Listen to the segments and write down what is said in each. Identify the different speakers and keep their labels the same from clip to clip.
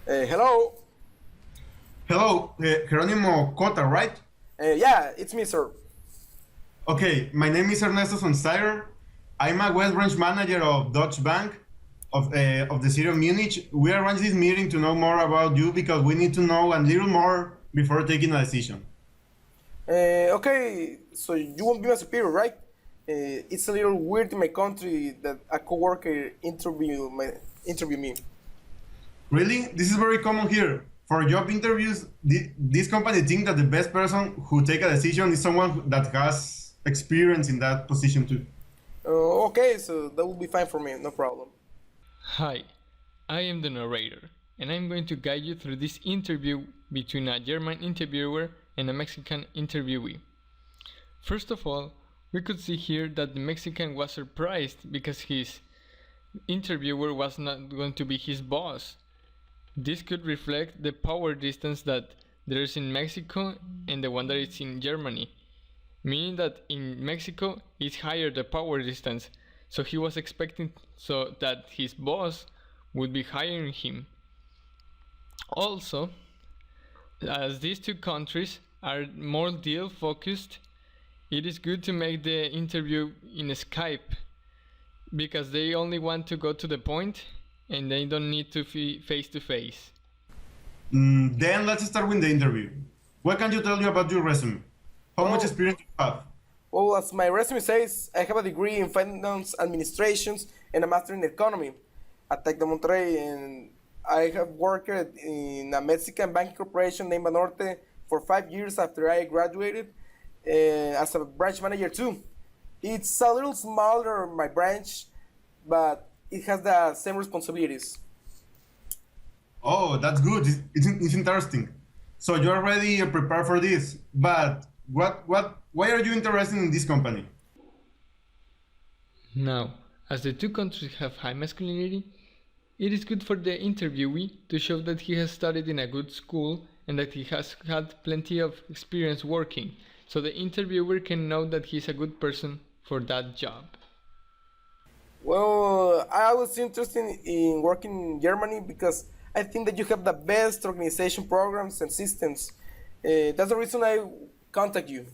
Speaker 1: Hello.
Speaker 2: Hello, Jerónimo Cota, right?
Speaker 1: Yeah, it's me, sir.
Speaker 2: Okay, my name is Ernesto Sonsteiger. I'm a West Branch manager of Deutsche Bank of the city of Munich. We arranged this meeting to know more about you because we need to know a little more before taking a decision.
Speaker 1: Okay, so you won't be my superior, right? It's a little weird in my country that a coworker interview me.
Speaker 2: Really? This is very common here. For job interviews, this company think that the best person who take a decision is someone that has experience in that position too.
Speaker 1: Okay, so that will be fine for me, no problem.
Speaker 3: Hi, I am the narrator, and I'm going to guide you through this interview between a German interviewer and a Mexican interviewee. First of all, we could see here that the Mexican was surprised because his interviewer was not going to be his boss. This could reflect the power distance that there is in Mexico and the one that is in Germany, meaning that in Mexico is higher the power distance, so he was expecting so that his boss would be hiring him. Also, as these two countries are more deal focused, it is good to make the interview in Skype because they only want to go to the point and they don't need to be face to face.
Speaker 2: Then let's start with the interview. What can you tell you about your resume? How much
Speaker 1: Well,
Speaker 2: experience you have?
Speaker 1: well, as my resume says, I have a degree in finance administrations and a master in economy at Tec de Monterrey, and I have worked in a Mexican banking corporation named Banorte for 5 years after I graduated, as a branch manager too. It's a little smaller, my branch, but it has the same responsibilities.
Speaker 2: Oh, that's good. It's interesting. So you're already prepared for this. But why are you interested in this company?
Speaker 3: Now, as the two countries have high masculinity, it is good for the interviewee to show that he has studied in a good school and that he has had plenty of experience working, so the interviewer can know that he's a good person for that job.
Speaker 1: Well, I was interested in working in Germany because I think that you have the best organization programs and systems. That's the reason I contact you.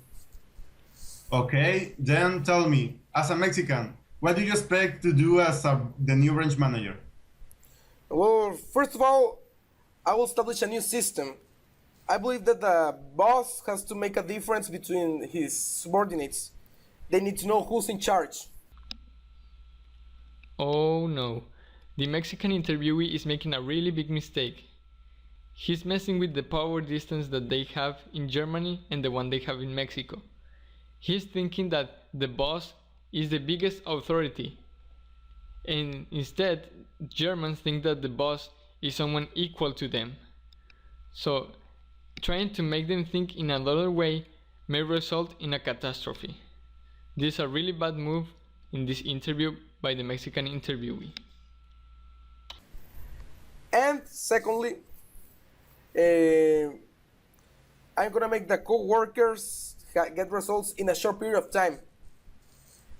Speaker 2: Okay, then tell me, as a Mexican, what do you expect to do as the new branch manager?
Speaker 1: Well, first of all, I will establish a new system. I believe that the boss has to make a difference between his subordinates. They need to know who's in charge.
Speaker 3: Oh no, the Mexican interviewee is making a really big mistake. He's messing with the power distance that they have in Germany and the one they have in Mexico. He's thinking that the boss is the biggest authority, and instead, Germans think that the boss is someone equal to them. So, trying to make them think in another way may result in a catastrophe. This is a really bad move in this interview by the Mexican interviewee.
Speaker 1: And secondly, uh, I'm gonna make the co-workers get results in a short period of time.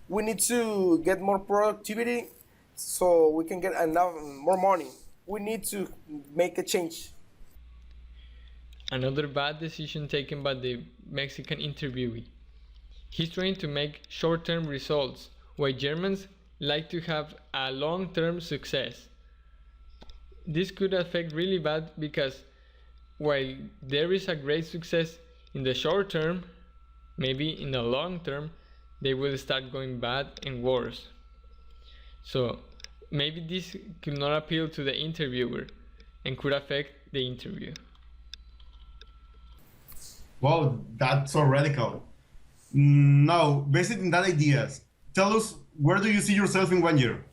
Speaker 1: We need to get more productivity so we can get enough more money. We need to make a change.
Speaker 3: Another bad decision taken by the Mexican interviewee. He's trying to make short term results, while Germans like to have a long term success. This could affect really bad because while there is a great success in the short term, maybe in the long term, they will start going bad and worse. So maybe this could not appeal to the interviewer and could affect the interview.
Speaker 2: Wow, that's so radical. Now, based on that ideas, tell us where do you see yourself in 1 year?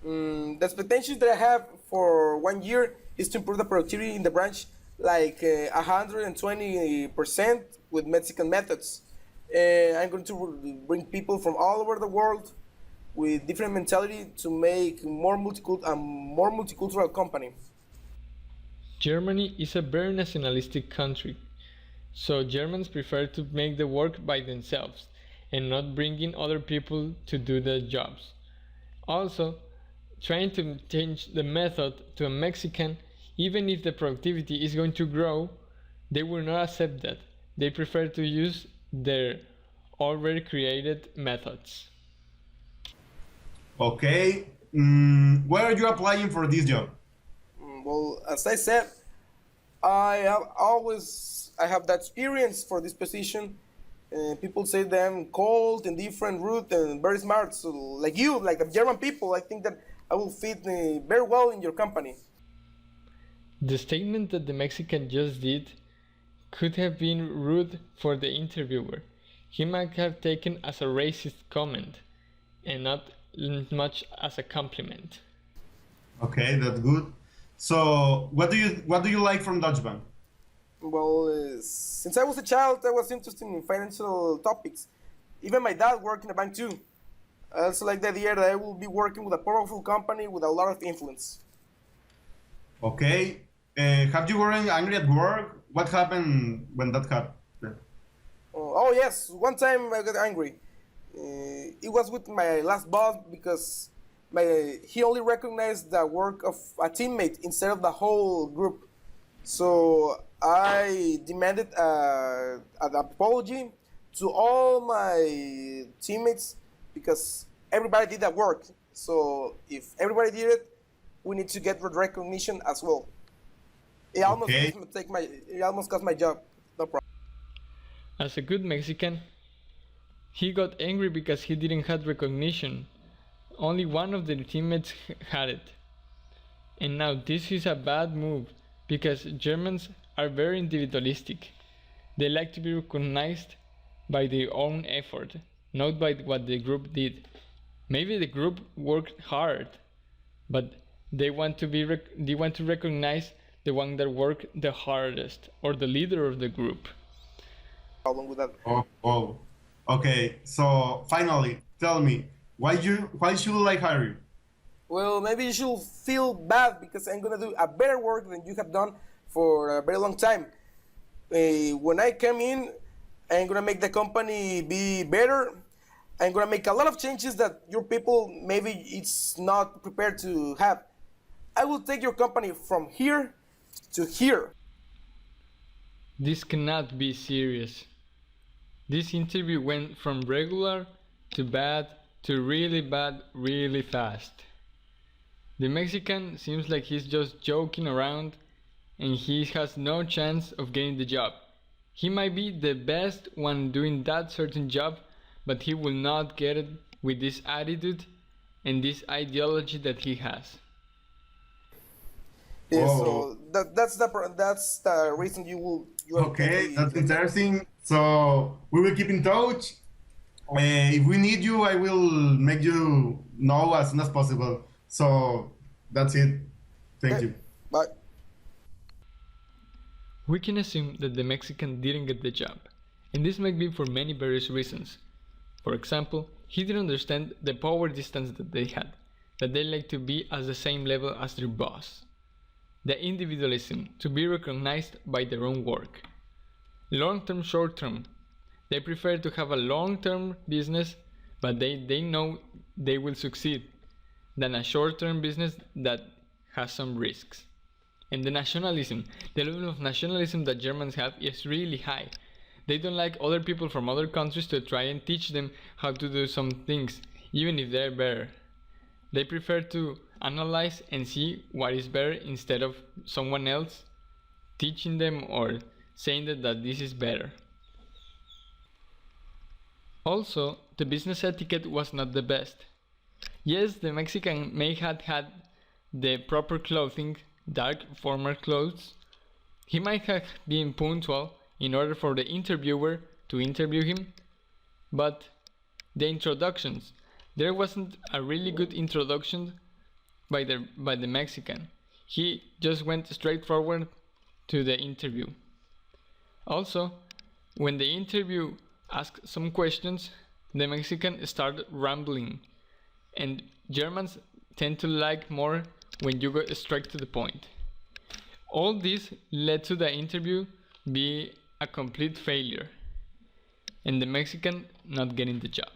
Speaker 1: The expectations that I have for 1 year is to improve the productivity in the branch like 120% with Mexican methods. I'm going to bring people from all over the world with different mentality to make a more multicultural company.
Speaker 3: Germany is a very nationalistic country, so Germans prefer to make the work by themselves and not bring in other people to do the jobs. Also, trying to change the method to a Mexican even if the productivity is going to grow, they will not accept that. They prefer to use their already created methods.
Speaker 2: Okay. Where are you applying for this job?
Speaker 1: Well, as I said, I have that experience for this position. People say that I'm cold and different, rude, and very smart. So, like you, like the German people, I think that I will fit very well in your company.
Speaker 3: The statement that the Mexican just did could have been rude for the interviewer. He might have taken as a racist comment and not much as a compliment.
Speaker 2: Okay, that's good. So, what do you like from Deutsche Bank?
Speaker 1: Well, since I was a child, I was interested in financial topics. Even my dad worked in a bank too. I also like the idea that I will be working with a powerful company with a lot of influence.
Speaker 2: Okay. Have you gotten angry at work? What happened when that happened?
Speaker 1: Oh yes, one time I got angry. It was with my last boss because he only recognized the work of a teammate instead of the whole group. So I demanded an apology to all my teammates because everybody did that work. So if everybody did it, we need to get recognition as well. It almost
Speaker 2: Okay.
Speaker 1: it almost cost my job. No problem.
Speaker 3: As a good Mexican, he got angry because he didn't have recognition. Only one of the teammates had it. And now this is a bad move because Germans are very individualistic. They like to be recognized by their own effort, not by what the group did. Maybe the group worked hard, but they want to recognize the one that worked the hardest or the leader of the group.
Speaker 1: Problem with that.
Speaker 2: Oh. Okay. So finally, tell me, why should I hire you?
Speaker 1: Well, maybe you should feel bad because I'm gonna do a better work than you have done for a very long time. When I come in, I'm gonna make the company be better. I'm gonna make a lot of changes that your people maybe it's not prepared to have. I will take your company from here to here.
Speaker 3: This cannot be serious. This interview went from regular to bad to really bad really fast. The Mexican seems like he's just joking around and he has no chance of getting the job. He might be the best one doing that certain job, but he will not get it with this attitude and this ideology that he has.
Speaker 1: Yeah,
Speaker 2: Whoa.
Speaker 1: so that's the reason you are
Speaker 2: Okay, that's interesting. So we will keep in touch. If we need you, I will make you know as soon as possible. So that's it. Thank you.
Speaker 1: Bye.
Speaker 3: We can assume that the Mexican didn't get the job, and this might be for many various reasons. For example, he didn't understand the power distance that they had, that they like to be at the same level as their boss. The individualism, to be recognized by their own work. Long-term, short-term. They prefer to have a long-term business, but they know they will succeed, than a short-term business that has some risks. And the nationalism, the level of nationalism that Germans have is really high. They don't like other people from other countries to try and teach them how to do some things, even if they're better. They prefer to analyze and see what is better instead of someone else teaching them or saying that this is better. Also, the business etiquette was not the best. Yes, the Mexican may have had the proper clothing, dark formal clothes. He might have been punctual in order for the interviewer to interview him, but the introductions, there wasn't a really good introduction by the Mexican. He just went straight forward to the interview. Also, when the interview asked some questions, the Mexican started rambling, and Germans tend to like more when you go straight to the point. All this led to the interview be a complete failure, and the Mexican not getting the job.